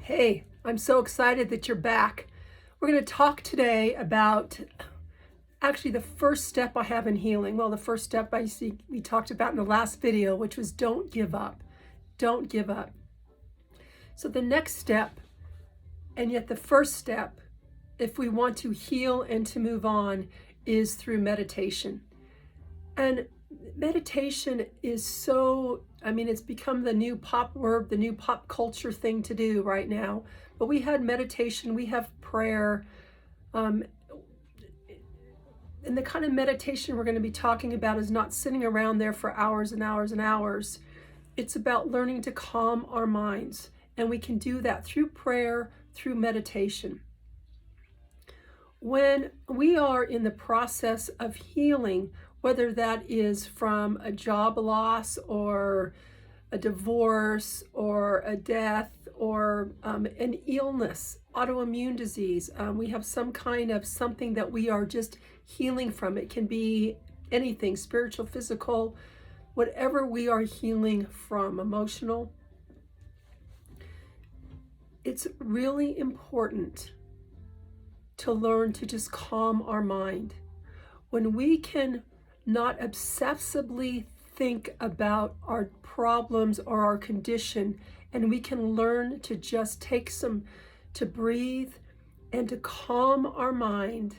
Hey, I'm so excited that you're back. We're going to talk today about actually the first step I have in healing. Well, the first step we talked about in the last video, which was don't give up. Don't give up. So the next step, and yet the first step, if we want to heal and to move on, is through meditation. And meditation is it's become the new pop word, the new pop culture thing to do right now. But we had meditation, we have prayer. And the kind of meditation we're going to be talking about is not sitting around there for hours and hours and hours. It's about learning to calm our minds. And we can do that through prayer, through meditation. When we are in the process of healing, whether that is from a job loss or a divorce or a death or an illness, autoimmune disease, we have some kind of something that we are just healing from. It can be anything, spiritual, physical, whatever we are healing from, emotional. It's really important to learn to just calm our mind. When we can not obsessively think about our problems or our condition, and we can learn to just take some to breathe and to calm our mind,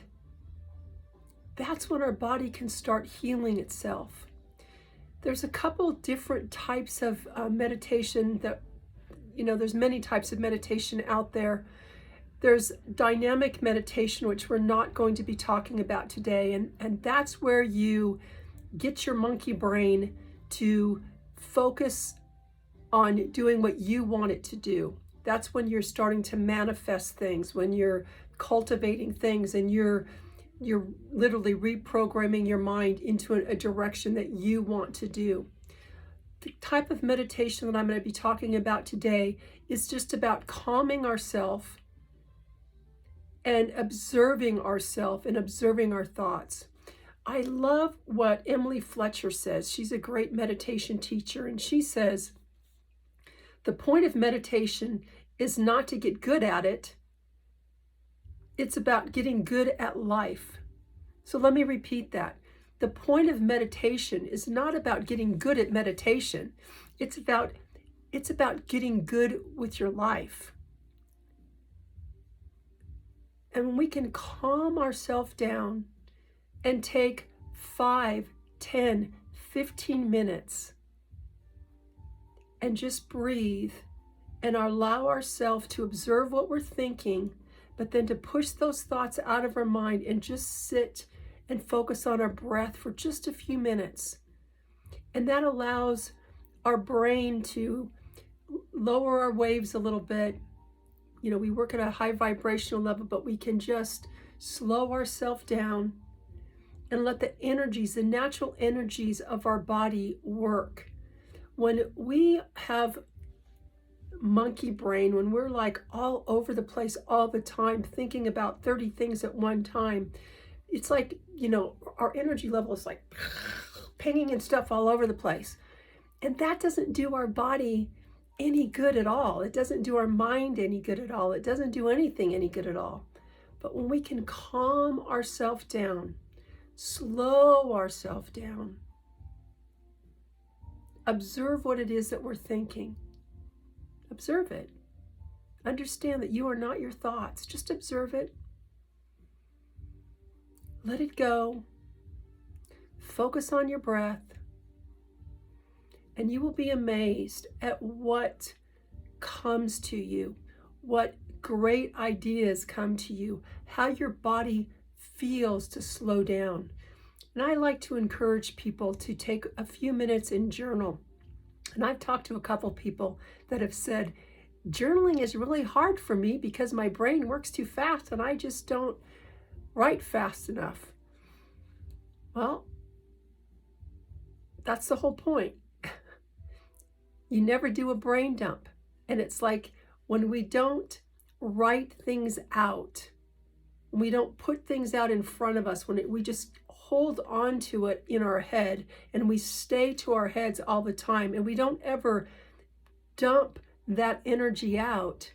that's when our body can start healing itself. There's a couple different types of meditation that, there's many types of meditation out there. There's dynamic meditation, which we're not going to be talking about today. And that's where you get your monkey brain to focus on doing what you want it to do. That's when you're starting to manifest things, when you're cultivating things and you're literally reprogramming your mind into a direction that you want to do. The type of meditation that I'm going to be talking about today is just about calming ourselves and observing ourselves and observing our thoughts. I love what Emily Fletcher says. She's a great meditation teacher, and she says, the point of meditation is not to get good at it. It's about getting good at life. So let me repeat that. The point of meditation is not about getting good at meditation. It's about getting good with your life. And when we can calm ourselves down and take 5, 10, 15 minutes and just breathe and allow ourselves to observe what we're thinking, but then to push those thoughts out of our mind and just sit and focus on our breath for just a few minutes. And that allows our brain to lower our waves a little bit. We work at a high vibrational level, but we can just slow ourselves down and let the energies, the natural energies of our body work. When we have monkey brain, when we're like all over the place all the time, thinking about 30 things at one time, it's like, our energy level is like pinging and stuff all over the place. And that doesn't do our body any good at all. It doesn't do our mind any good at all. It doesn't do anything any good at all. But when we can calm ourselves down, slow ourselves down, observe what it is that we're thinking. Observe it. Understand that you are not your thoughts. Just observe it. Let it go. Focus on your breath. And you will be amazed at what comes to you, what great ideas come to you, how your body feels to slow down. And I like to encourage people to take a few minutes and journal. And I've talked to a couple people that have said, journaling is really hard for me because my brain works too fast and I just don't write fast enough. Well, that's the whole point. You never do a brain dump. And it's like when we don't write things out, when we don't put things out in front of us, when we just hold on to it in our head and we stay to our heads all the time and we don't ever dump that energy out,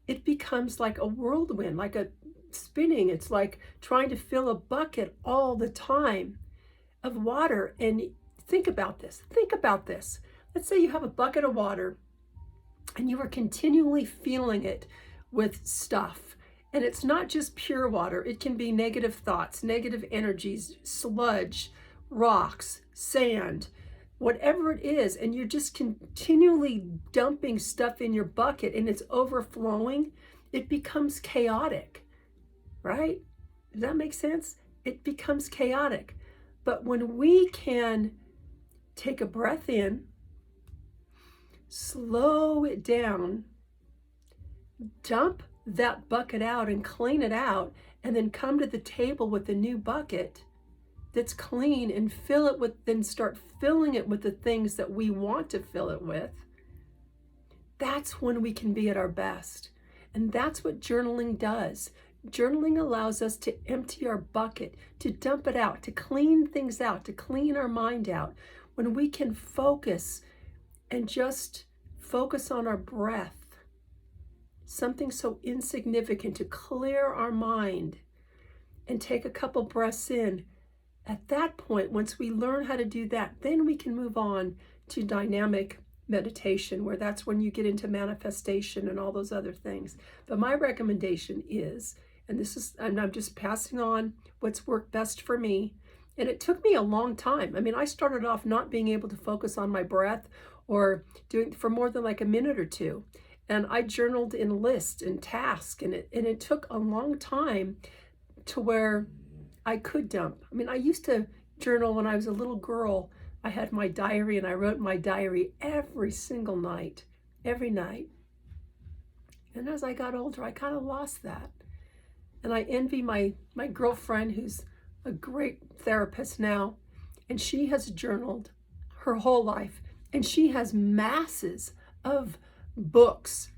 it becomes like a whirlwind, like a spinning. It's like trying to fill a bucket all the time of water. And think about this. Think about this. Let's say you have a bucket of water and you are continually filling it with stuff. And it's not just pure water. It can be negative thoughts, negative energies, sludge, rocks, sand, whatever it is. And you're just continually dumping stuff in your bucket and it's overflowing. It becomes chaotic, right? Does that make sense? It becomes chaotic. But when we can take a breath in, slow it down, dump that bucket out and clean it out, and then come to the table with a new bucket that's clean and fill it with, then start filling it with the things that we want to fill it with, that's when we can be at our best. And that's what journaling does. Journaling allows us to empty our bucket, to dump it out, to clean things out, to clean our mind out. When we can focus and just focus on our breath, something so insignificant, to clear our mind and take a couple breaths in. At that point, once we learn how to do that, then we can move on to dynamic meditation, where that's when you get into manifestation and all those other things. But my recommendation is, and this is, I'm just passing on what's worked best for me. And it took me a long time. I mean, I started off not being able to focus on my breath or doing for more than like a minute or two. And I journaled in lists and tasks, and it took a long time to where I could dump. I mean, I used to journal when I was a little girl. I had my diary and I wrote my diary every single night, every night. And as I got older, I kind of lost that. And I envy my girlfriend, who's a great therapist now, and she has journaled her whole life, and she has masses of books.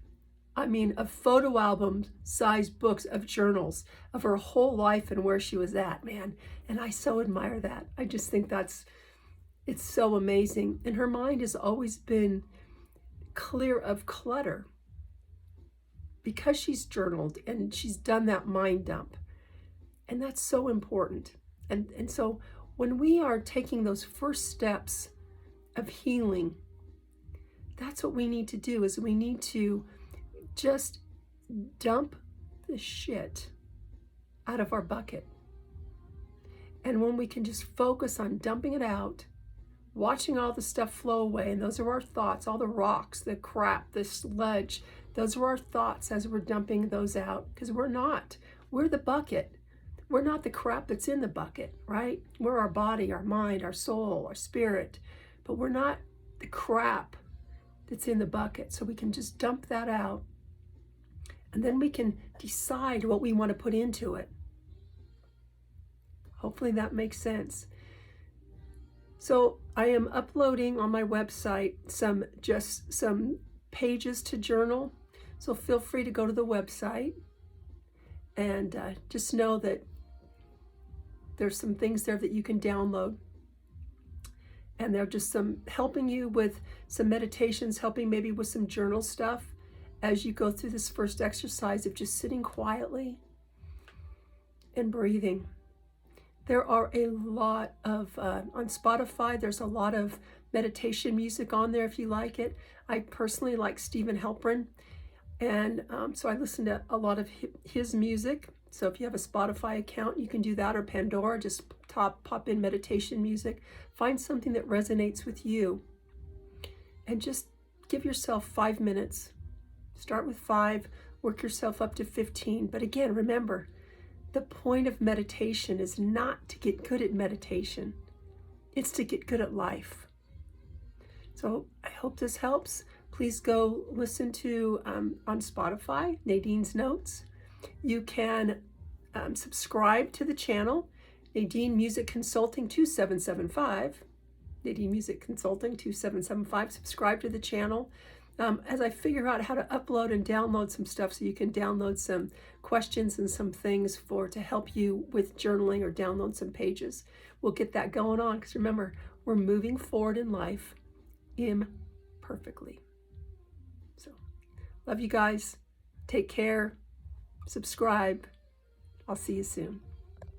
I mean, of photo album size books of journals of her whole life and where she was at, man. And I so admire that. I just think it's so amazing. And her mind has always been clear of clutter because she's journaled and she's done that mind dump. And that's so important. And so when we are taking those first steps of healing, that's what we need to do, is we need to just dump the shit out of our bucket. And when we can just focus on dumping it out, watching all the stuff flow away, and those are our thoughts, all the rocks, the crap, the sludge, those are our thoughts as we're dumping those out, because we're the bucket. We're not the crap that's in the bucket, right? We're our body, our mind, our soul, our spirit, but we're not the crap that's in the bucket. So we can just dump that out, and then we can decide what we want to put into it. Hopefully that makes sense. So I am uploading on my website some pages to journal. So feel free to go to the website, and just know that there's some things there that you can download. And they're just some helping you with some meditations, helping maybe with some journal stuff as you go through this first exercise of just sitting quietly and breathing. There are a lot of, on Spotify, there's a lot of meditation music on there if you like it. I personally like Stephen Halpern, and so I listen to a lot of his music. So if you have a Spotify account, you can do that, or Pandora, just pop in meditation music. Find something that resonates with you, and just give yourself 5 minutes. Start with 5, work yourself up to 15. But again, remember, the point of meditation is not to get good at meditation. It's to get good at life. So I hope this helps. Please go listen to, on Spotify, Nadine's Notes. You can subscribe to the channel, Nadine Music Consulting 2775. Nadine Music Consulting 2775. Subscribe to the channel. As I figure out how to upload and download some stuff, so you can download some questions and some things to help you with journaling, or download some pages. We'll get that going on, because remember, we're moving forward in life imperfectly. So, love you guys. Take care. Subscribe. I'll see you soon.